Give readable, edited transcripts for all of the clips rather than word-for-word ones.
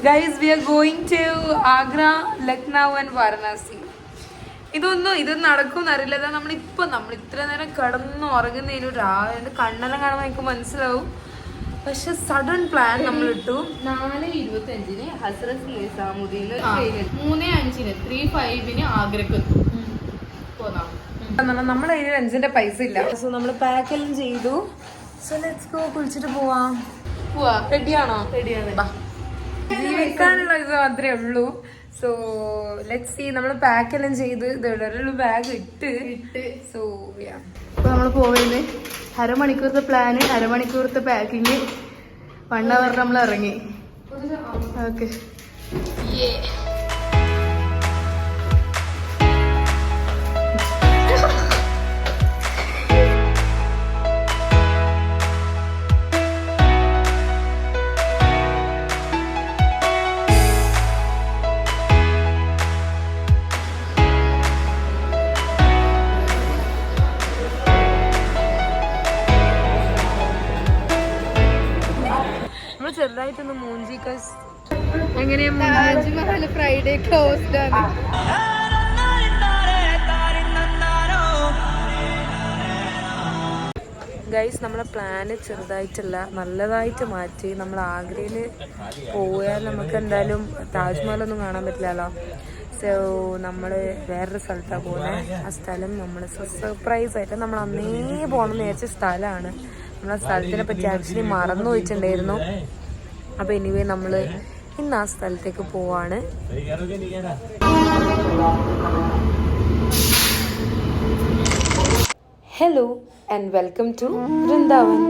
Guys, we are going to Agra, Lucknow and Varanasi. ഇത് നടക്കുമെന്നറിയില്ല. നമ്മൾ ഇത്ര നേരം കിടന്ന് ഉറങ്ങുന്നതിന് രാവിലെ കണ്ണെല്ലാം കാണുമ്പോൾ എനിക്ക് മനസ്സിലാവും. പക്ഷെ സഡൻ പ്ലാൻ നമ്മൾ ഇട്ടു. 4:25 ഹസ്രത്ത് നിസാമുദ്ദീൻ, 3:05 3:05 ആഗ്രക്ക് നമ്മുടെ കയ്യിൽ 5ന്റെ പൈസ ഇല്ല. സോ നമ്മൾ പാക്ക് എല്ലാം ചെയ്തു. So let's go. കുളിച്ചിട്ട് പോവാ. റെഡിയാണോ? റെഡിയാണ്. ജീവിക്കാനുള്ള ഇത് മാത്രമേ ഉള്ളൂ. So let's see. നമ്മൾ പാക്ക് എല്ലാം ചെയ്ത് ഒരു ബാഗ് ഇട്ട് സോ ഇപ്പൊ നമ്മൾ പോവുന്നത് അരമണിക്കൂറത്തെ പ്ലാന്, അരമണിക്കൂറത്തെ പാക്കിങ്, 1 അവർ നമ്മൾ ഇറങ്ങി. ഓക്കെ. ചെറുതായിട്ടൊന്ന് മൂഞ്ചി. താജ്മഹൽ ഫ്രൈഡേ ക്ലോസ്ഡ് ആണ്. ഗൈസ്, നമ്മളെ പ്ലാന് ചെറുതായിട്ടല്ല നല്ലതായിട്ട് മാറ്റി. നമ്മൾ ആഗ്രയിൽ പോയാൽ നമുക്ക് എന്തായാലും താജ്മഹലൊന്നും കാണാൻ പറ്റില്ലല്ലോ. സോ നമ്മൾ വേറൊരു സ്ഥലത്താണ് പോകുന്നത്. ആ സ്ഥലം നമ്മൾ സർപ്രൈസ് ആയിട്ട് നമ്മൾ അന്നേ പോകണമെന്ന് വിചാരിച്ച സ്ഥലമാണ്. നമ്മളെ സ്ഥലത്തിനെ പറ്റി ആക്ച്വലി മറന്നു പോയിട്ടുണ്ടായിരുന്നു. അപ്പോൾ എനിവേ നമ്മൾ ഇന്ന് ആ സ്ഥലത്തേക്ക് പോവാണ്. Hello and welcome to Vrindavan.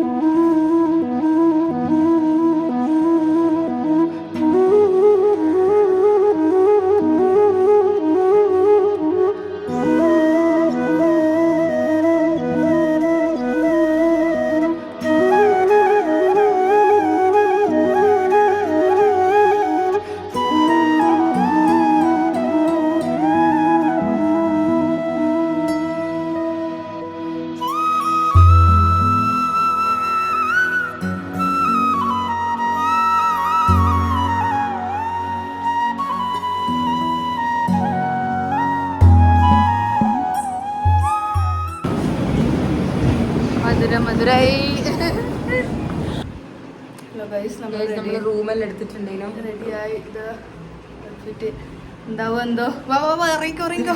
Madurai റൂമെല്ലാം എടുത്തിട്ടുണ്ടേനോ. റെഡിയായി. ഇത് എന്താവോ എന്തോ. വാ ഇറങ്ങിക്കോ.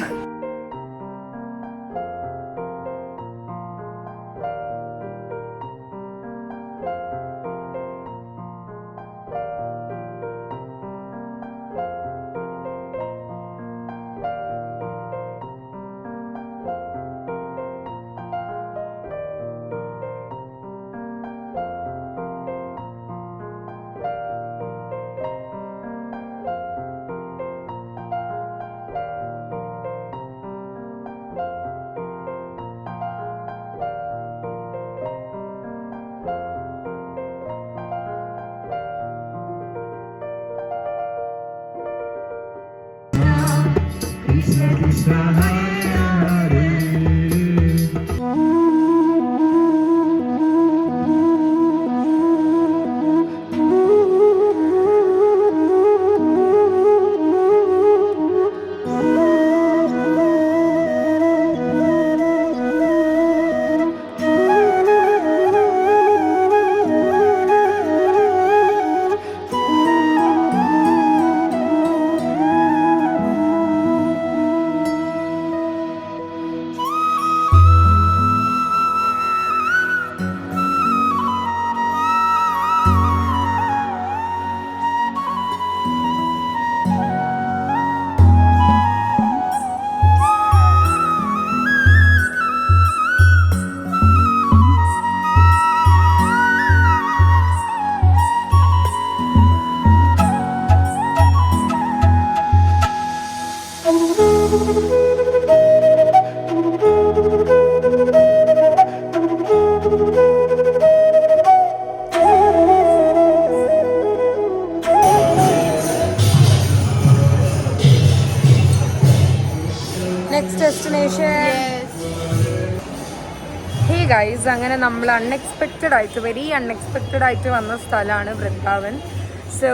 ഗൈസ്, അങ്ങനെ നമ്മൾ വെരി അൺഎക്സ്പെക്റ്റഡ് ആയിട്ട് വന്ന സ്ഥലമാണ് വൃന്ദാവൻ. സോ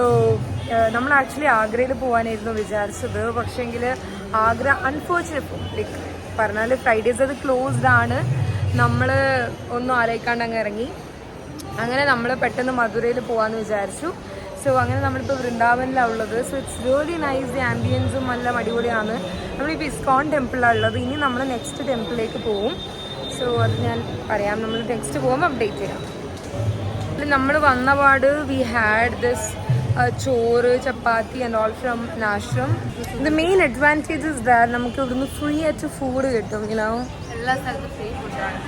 നമ്മൾ ആക്ച്വലി ആഗ്രയിൽ പോകാനായിരുന്നു വിചാരിച്ചത്. പക്ഷേങ്കിൽ ആഗ്ര അൺഫോർച്ചുനേറ്റ് ലൈക്ക് പറഞ്ഞാൽ ഫ്രൈഡേസ് അത് ക്ലോസ്ഡ് ആണ്. നമ്മൾ ഒന്നും ആലോചിക്കാണ്ട് അങ്ങ് ഇറങ്ങി. അങ്ങനെ നമ്മൾ പെട്ടെന്ന് മധുരയിൽ പോകാമെന്ന് വിചാരിച്ചു. സോ അങ്ങനെ നമ്മളിപ്പോൾ വൃന്ദാവനിലാണ് ഉള്ളത്. So it's really nice. The ആംബിയൻസും നല്ല അടിപൊളിയാണ്. നമ്മളിപ്പോൾ ഇസ്കോൺ ടെമ്പിളാണ് ഉള്ളത്. ഇനി നമ്മൾ നെക്സ്റ്റ് ടെമ്പിളിലേക്ക് പോവും. സോ അത് ഞാൻ പറയാം. നമ്മൾ നെക്സ്റ്റ് പോകുമ്പോൾ അപ്ഡേറ്റ് ചെയ്യാം. നമ്മൾ വന്നപാട് V had this choru chapati and all from ashram. The main advantage is that നമുക്ക് ഇവിടുന്ന് ഫ്രീ ആയിട്ട് ഫുഡ് കിട്ടും. ഇനോ എല്ലാ സ്ഥലത്തും ഫ്രീ ഫുഡാണ്.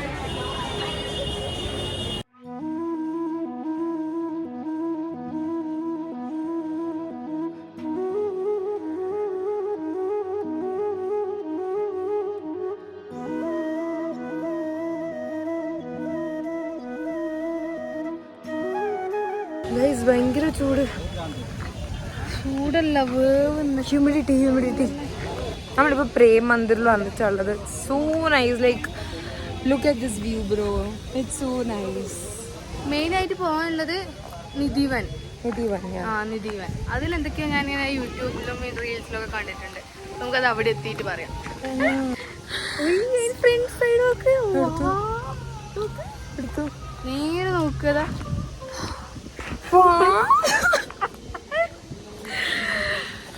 ഭയങ്കര ചൂടല്ല വേവുന്ന ഹ്യൂമിഡിറ്റി. നമ്മളിപ്പോൾ പ്രേം മന്ദിറിൽ വന്നിട്ടുള്ളത്. So nice. Like look at this view bro. It's so nice. മെയിനായിട്ട് പോകാനുള്ളത് നിധിവൻ. നിധിവൻ അതിലെന്തൊക്കെയാ ഞാനിങ്ങനെ യൂട്യൂബിലും റീൽസിലും ഒക്കെ കണ്ടിട്ടുണ്ട്. നമുക്കത് അവിടെ എത്തിയിട്ട് പറയാം. ഫ്രണ്ട് സൈഡൊക്കെ നേരെ നോക്കുക.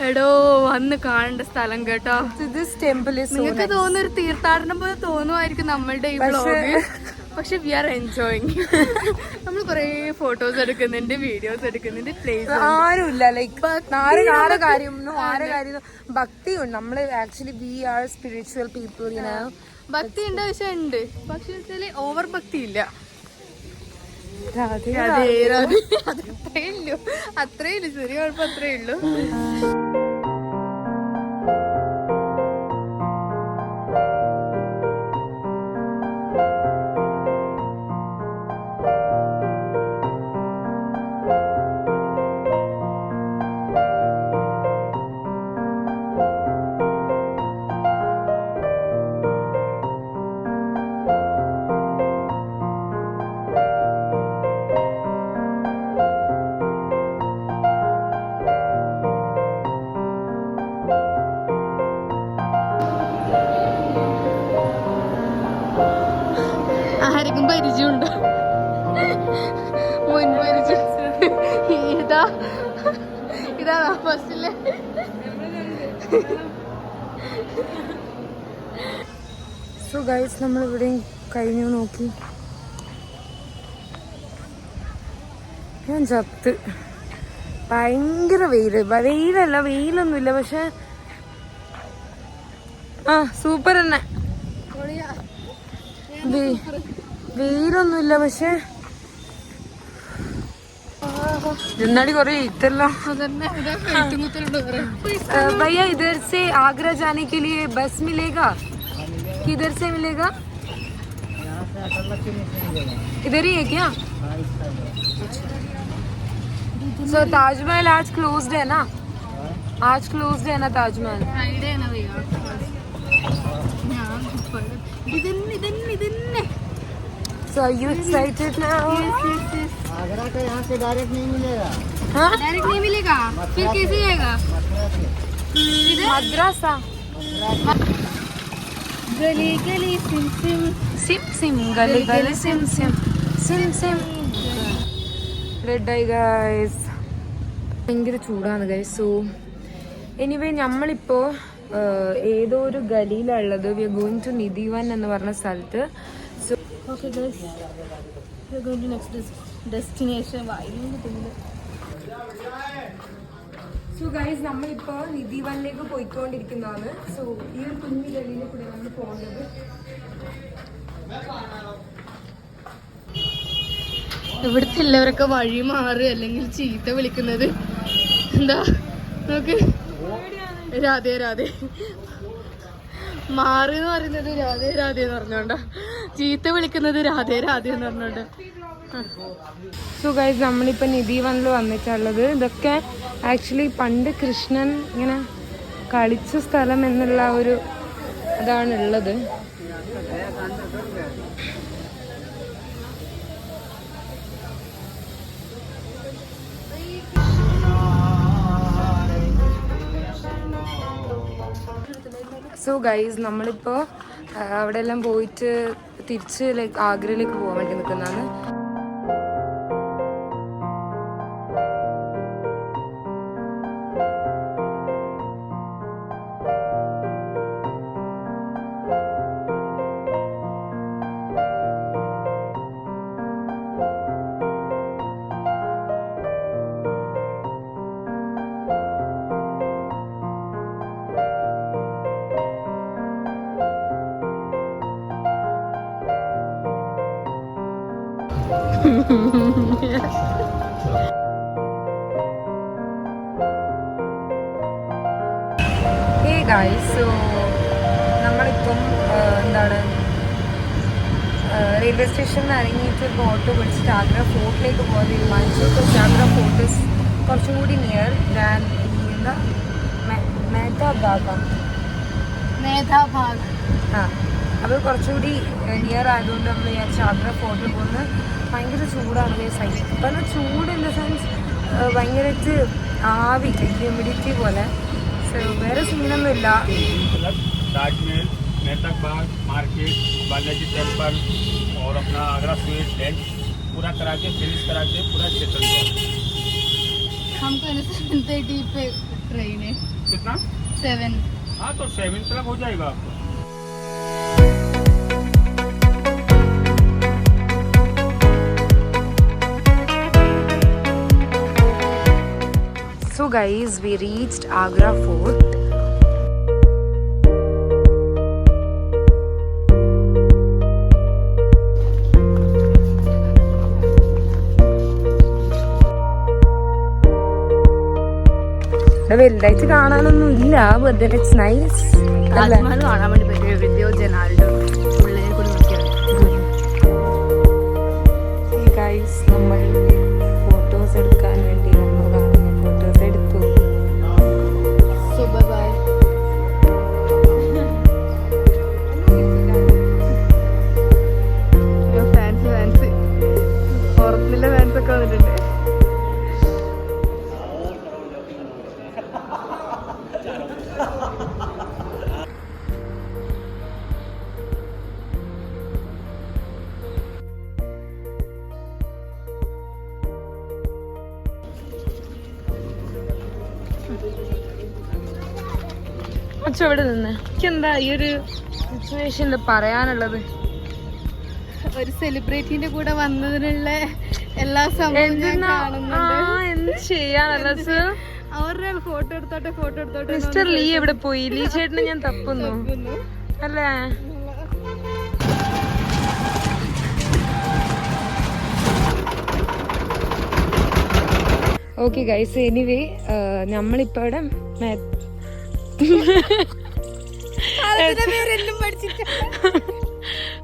എടോ വന്ന് കാണേണ്ട സ്ഥലം കേട്ടോ. നിങ്ങൾക്ക് തോന്നുന്നൊരു തീർത്ഥാടനം പോലെ തോന്നുമായിരിക്കും നമ്മളുടെ ഈ വ്ളോഗ്. പക്ഷെ വി ആർ എൻജോയിങ്. നമ്മൾ കൊറേ ഫോട്ടോസ് എടുക്കുന്നുണ്ട്, വീഡിയോസ് എടുക്കുന്നുണ്ട്. പ്ലേസ് ആരുമില്ല. ലൈക്ക് ആരെ കാര്യം ഭക്തി ഉണ്ട്. നമ്മള് actually we are spiritual people. ഭക്തി ഉണ്ട്, പക്ഷെ ഉണ്ട്. പക്ഷെ ഓവർ ഭക്തി ഇല്ല. അത്രേ ഉള്ളൂ. ചെറിയ കുഴപ്പം അത്രേ ഉള്ളൂ. ആർക്കും പരിചയമുണ്ടോ? മുൻ പരിചയം ഇതാ ഫസ്റ്റിലെ. സോ ഗൈസ് നമ്മളിവിടെ കഴിഞ്ഞു നോക്കി. ഞാൻ ചത്ത്. ഭയങ്കര വെയിലൊന്നുമില്ല. പക്ഷെ സൂപ്പർ തന്നെ. വെയിലൊന്നുമില്ല. പക്ഷെ എന്നാടി കൊറേ ഇത്തല്ലോ. भैया इधर से आगरा जाने के लिए बस मिलेगा? किधर से मिलेगा? इधर ही है क्या? सो ताजमहल आज क्लोज्ड है ना? आज क्लोज्ड है ना Taj Mahal? So are you excited now? Yes. Agra का यहाँ से डायरेक्ट नहीं मिलेगा. हाँ? डायरेक्ट नहीं मिलेगा. फिर कैसे जाएगा? मद्रासा. गली गली सिम सिम सिम सिम गली गली SIM SIM SIM SIM. Red eye guys. ഭയങ്കര ചൂടാണ് ഗൈസ്. സോ എനിവേ നമ്മളിപ്പോൾ ഏതോ ഒരു ഗലിയിലുള്ളത്. We are going to Nidhivan എന്ന് പറഞ്ഞ സ്ഥലത്ത്. So okay guys, we are going to next destination. So guys നമ്മളിപ്പോൾ നിധിവനിലേക്ക് പോയിക്കൊണ്ടിരിക്കുന്നതാണ്. സോ ഈ ഒരു കുഞ്ഞു ഗലിയിൽ കൂടെ നമ്മൾ പോകുന്നത്. ഇവിടുത്തെ എല്ലാവരൊക്കെ വഴി മാറി അല്ലെങ്കിൽ ചീത്ത വിളിക്കുന്നത് എന്താ നോക്ക്. രാധേ രാധേ മാറി എന്ന് പറയുന്നത് രാധേ രാധേ എന്ന് പറഞ്ഞോണ്ട, ചീത്ത വിളിക്കുന്നത് രാധേ രാധേ എന്ന് പറഞ്ഞോണ്ട്. സോ ഗൈസ് നമ്മളിപ്പോൾ നിധിവനിൽ വന്നിട്ടുള്ളത്. ഇതൊക്കെ ആക്ച്വലി പണ്ട് കൃഷ്ണൻ ഇങ്ങനെ കളിച്ച സ്ഥലം എന്നുള്ള ഒരു ഇതാണുള്ളത്. സോ ഗൈസ് നമ്മളിപ്പോൾ അവിടെ എല്ലാം പോയിട്ട് തിരിച്ച് ലൈക്ക് ആഗ്രയിലേക്ക് പോകാൻ വേണ്ടി നിൽക്കുന്നതാണ്. ഹേ ഗൈസ്, സോ നമ്മളിപ്പം എന്താണ് റെയിൽവേ സ്റ്റേഷനിൽ നിന്ന് ഇറങ്ങിയിട്ട് ഇപ്പോൾ ഓട്ടോ പിടിച്ചിട്ട് ആഗ്ര ഫോർട്ടിലേക്ക് പോകാൻ തീരുമാനിച്ചു. ബിക്കോസ് ആഗ്ര ഫോർട്ട് ഇസ് കുറച്ചും കൂടി നിയർ ദാൻ എന്താ മേധാഭാഗം. ആ, അപ്പോൾ കുറച്ചുകൂടി നിയർ ആയതുകൊണ്ട് നമ്മൾ വിചാരിച്ച ആഗ്ര ഫോർട്ടിൽ പോകുന്നത്. ഭയങ്കര ചൂടാണ് സൈഡിൽ. ഇപ്പം ചൂട് ഇൻ ദ സെൻസ് ഭയങ്കരമായിട്ട് ആവി, ഹ്യൂമിഡിറ്റി പോലെ. സോ വേറെ സീനൊന്നുമില്ല. ताजमहल, मेहता बाग, मार्केट, बालाजी टेम्पल और अपना आगरा स्वीट लंच पूरा करा के फिनिश करा के पूरा क्षेत्र हमको 7:30 पे ट्रेन है. कितना 7. हाँ तो 7 तक हो जाएगा आपको. So guys, we reached Agra Fort. വലുതായിട്ട് കാണാനൊന്നും ഇല്ല, but then it's nice. Taj Mahal കാണാൻ വേണ്ടി പറ്റിയ വീഡിയോ ജനാലുടെ ഉള്ളിനെ കൂടി നോക്കിയാൽ. Hey guys, നമ്മൾ ഫോട്ടോസ് എടുക്കാൻ വേണ്ടി ഫോട്ടോസ് എടുത്തു. So bye bye. ഫാൻസി പുറത്തുള്ള ഫാൻസ് ഒക്കെ വന്നിട്ടുണ്ട്. ഇവിടെ നിന്ന് എനിക്കെന്താ ഈ ഒരു സിറ്റുവേഷനിൽ പറയാനുള്ളത്? ഒരു സെലിബ്രിറ്റിന്റെ കൂടെ വന്നതിനുള്ള എല്ലാ സംഭവവും ഞാൻ കാണുന്നുണ്ട്. എന്ത് ചെയ്യാനല്ല സർ, അവരുടെ ഫോട്ടോ എടുത്തോട്ടെ. മിസ്റ്റർ ലീ എവിടെ പോയി? ലീ ചേട്ടന് ഞാൻ തപ്പുന്നു അല്ലേ? ഓക്കെ ഗൈസ്, എനിവേ നമ്മളിപ്പോ ഇവിടെ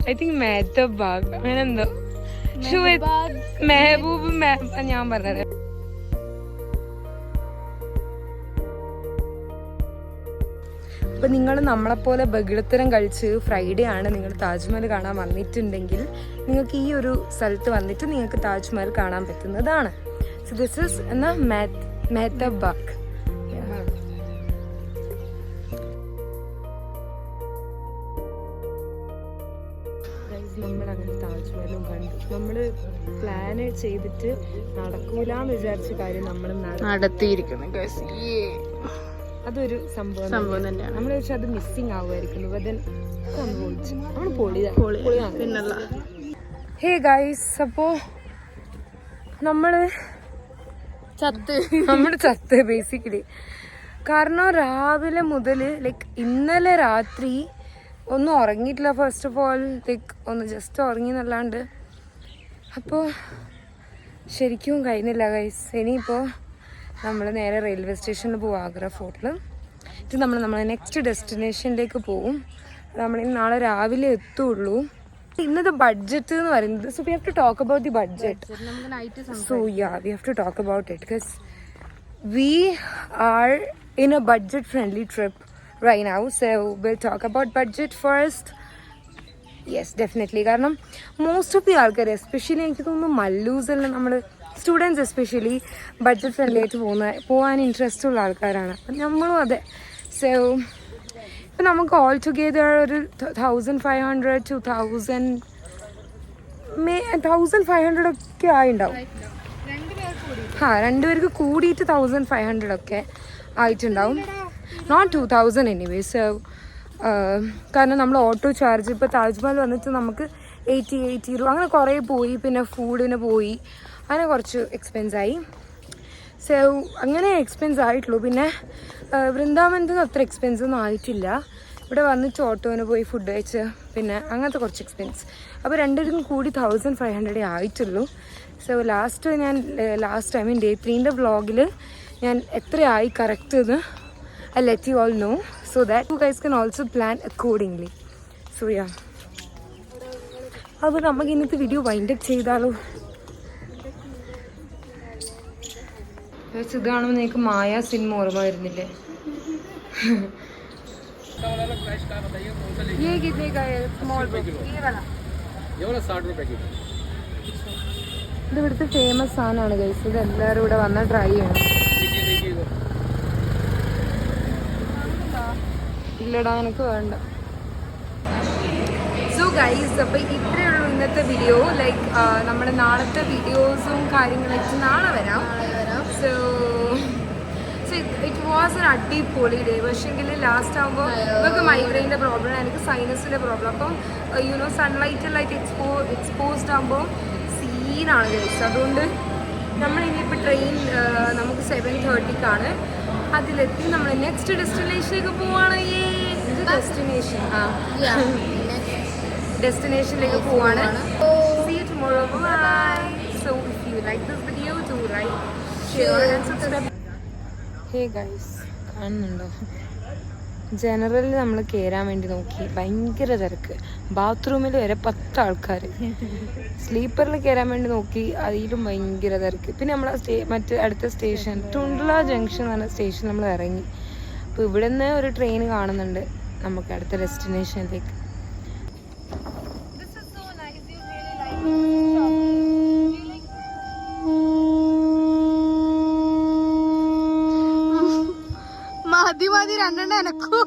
ഐ തിങ്ക് മേത്തബാഗ് അങ്ങനെ എന്തോ മെഹബൂബ് ഞാൻ പറഞ്ഞത്. അപ്പം നിങ്ങൾ നമ്മളെപ്പോലെ ബഗിളത്തരം കഴിച്ച് ഫ്രൈഡേ ആണ് നിങ്ങൾ താജ്മഹൽ കാണാൻ വന്നിട്ടുണ്ടെങ്കിൽ നിങ്ങൾക്ക് ഈ ഒരു സ്ഥലത്ത് വന്നിട്ട് നിങ്ങൾക്ക് താജ്മഹൽ കാണാൻ പറ്റുന്നതാണ്. സോ ദിസ് ഇസ് എന്നാ മേത്തബാഗ്. നമ്മളങ്ങനെ താജ്മഹലും കണ്ടു. നമ്മൾ പ്ലാൻ ചെയ്തിട്ട് നടക്കൂലെന്ന് വിചാരിച്ച കാര്യം നമ്മൾ നടത്തിയിരിക്കുന്നു. അതൊരു സംഭവം തന്നെയാണ്. നമ്മൾ പക്ഷെ അത് മിസ്സിങ് ആവുമായിരിക്കുന്നു. നമ്മൾ പിന്നല്ല. ഹേ ഗൈസ്, അപ്പോ നമ്മള് ചത്ത് ബേസിക്കലി. കാരണം രാവിലെ മുതൽ ലൈക്ക് ഇന്നലെ രാത്രി ഒന്നും ഉറങ്ങിയിട്ടില്ല. ഫസ്റ്റ് ഓഫ് ഓൾ ലൈക്ക് ഒന്ന് ജസ്റ്റ് ഉറങ്ങി എന്നല്ലാണ്ട്. അപ്പോൾ ശരിക്കും കഴിഞ്ഞില്ല ഗൈസ്. ഇനിയിപ്പോൾ നമ്മൾ നേരെ റെയിൽവേ സ്റ്റേഷനിൽ പോകും, ആഗ്ര ഫോർട്ടിൽ. ഇത് നമ്മൾ നെക്സ്റ്റ് ഡെസ്റ്റിനേഷനിലേക്ക് പോവും. നമ്മൾ നാളെ രാവിലെ എത്തുള്ളൂ. ഇന്നത്തെ ബഡ്ജറ്റ് എന്ന് പറയുന്നത്, so we have to talk about the budget. So yeah, we have to talk about it because we are in a budget friendly trip right now, so we'll talk about budget first. Yes, definitely. കാരണം most of the ആൾക്കാർ, especially എനിക്ക് തോന്നുന്നു മല്ലൂസെല്ലാം നമ്മൾ students especially budget friendly ആയിട്ട് പോകാൻ interest ഉള്ള ആൾക്കാരാണ്. അപ്പം നമ്മളും അതെ. സോ അപ്പം നമുക്ക് ഓൾ ടുഗെദർ ഒരു 1500 to 1500 ഒക്കെ ആയിണ്ടാവും. രണ്ടുപേർക്ക് കൂടിയിട്ട് 1500 ഒക്കെ ആയിട്ടുണ്ടാവും. Not 2000 anyway. സോ കാരണം നമ്മൾ ഓട്ടോ ചാർജ് ഇപ്പോൾ താജ്മഹൽ വന്നിട്ട് നമുക്ക് 80 രൂപ അങ്ങനെ കുറേ പോയി. പിന്നെ ഫുഡിന് പോയി, അങ്ങനെ കുറച്ച് എക്സ്പെൻസായി. സോ അങ്ങനെ എക്സ്പെൻസ് ആയിട്ടുള്ളൂ. പിന്നെ വൃന്ദാവനത്തിന് അത്ര എക്സ്പെൻസ് ഒന്നും ആയിട്ടില്ല. ഇവിടെ വന്നിട്ട് ഓട്ടോന് പോയി ഫുഡ് കഴിച്ച് പിന്നെ അങ്ങനത്തെ കുറച്ച് എക്സ്പെൻസ്. അപ്പോൾ രണ്ടുപേർക്കും കൂടി 1500 ആയിട്ടുള്ളൂ. സോ ലാസ്റ്റ് ടൈം Day 3 വ്ളോഗിൽ ഞാൻ എത്രയായി കറക്റ്റ് എന്ന് I let you all know so that you guys can also plan accordingly. So yeah. അപ്പോൾ നമുക്ക് ഇന്നത്തെ വീഡിയോ വൈൻഡ് അപ്പ് ചെയ്താലോ? ഇത് കാണുമ്പോൾ നിങ്ങൾക്ക് മായ സിനിമ ഓർമ്മ വരുന്നില്ലേ? ये कितने का है स्मॉल बॉक्स? ये वाला 60 रुपए की. ഇത് ഇവിടുത്തെ ഫേമസ് സാധനമാണ് ഗൈസ്. ഇത് എല്ലാവരും ഇവിടെ വന്നാൽ ട്രൈ ചെയ്യണം. ഇല്ലടാ എനിക്ക് വേണ്ട. സോ ഗൈസ്, അപ്പോൾ ഇത്രയേ ഉള്ളൂ ഇന്നത്തെ വീഡിയോ. ലൈക്ക് നമ്മുടെ നാളത്തെ വീഡിയോസും കാര്യങ്ങളൊക്കെ നാളെ വരാം. സോ ഇറ്റ് വാസ് എൻ അടിപൊളി ഡേ. പക്ഷേങ്കിൽ ലാസ്റ്റ് ആകുമ്പോൾ ഇവർക്ക് മൈഗ്രെയിൻ്റെ പ്രോബ്ലം, എനിക്ക് സൈനസിൻ്റെ പ്രോബ്ലം. അപ്പം സൺലൈറ്റിലായിട്ട് എക്സ്പോസ്ഡ് ആകുമ്പോൾ സീനാണ് ഗൈസ്. അതുകൊണ്ട് നമ്മൾ ഇനിയിപ്പോൾ ട്രെയിൻ നമുക്ക് 7:30 അതിലെത്തി നമ്മൾ നെക്സ്റ്റ് ഡെസ്റ്റിനേഷനിലേക്ക് പോവാണ്. ഡെസ്റ്റിനേഷനിലേക്ക് പോവാണ്. See you tomorrow. Bye. So if you like this video, do like, share and subscribe. Hey guys, കാണുന്നുണ്ടോ? ജനറലിൽ നമ്മൾ കയറാൻ വേണ്ടി നോക്കി, ഭയങ്കര തിരക്ക്. ബാത്റൂമിൽ വരെ 10 ആൾക്കാർ. സ്ലീപ്പറിൽ കയറാൻ വേണ്ടി നോക്കി, അതിലും ഭയങ്കര തിരക്ക്. പിന്നെ നമ്മൾ മറ്റ് അടുത്ത സ്റ്റേഷൻ ടുണ്ട്ല ജംഗ്ഷൻ എന്ന് പറഞ്ഞ സ്റ്റേഷൻ നമ്മൾ ഇറങ്ങി. അപ്പോൾ ഇവിടെ നിന്ന് ഒരു ട്രെയിൻ കാണുന്നുണ്ട് നമുക്ക് അടുത്ത ഡെസ്റ്റിനേഷനിലേക്ക്. മതി 2 എനക്കോ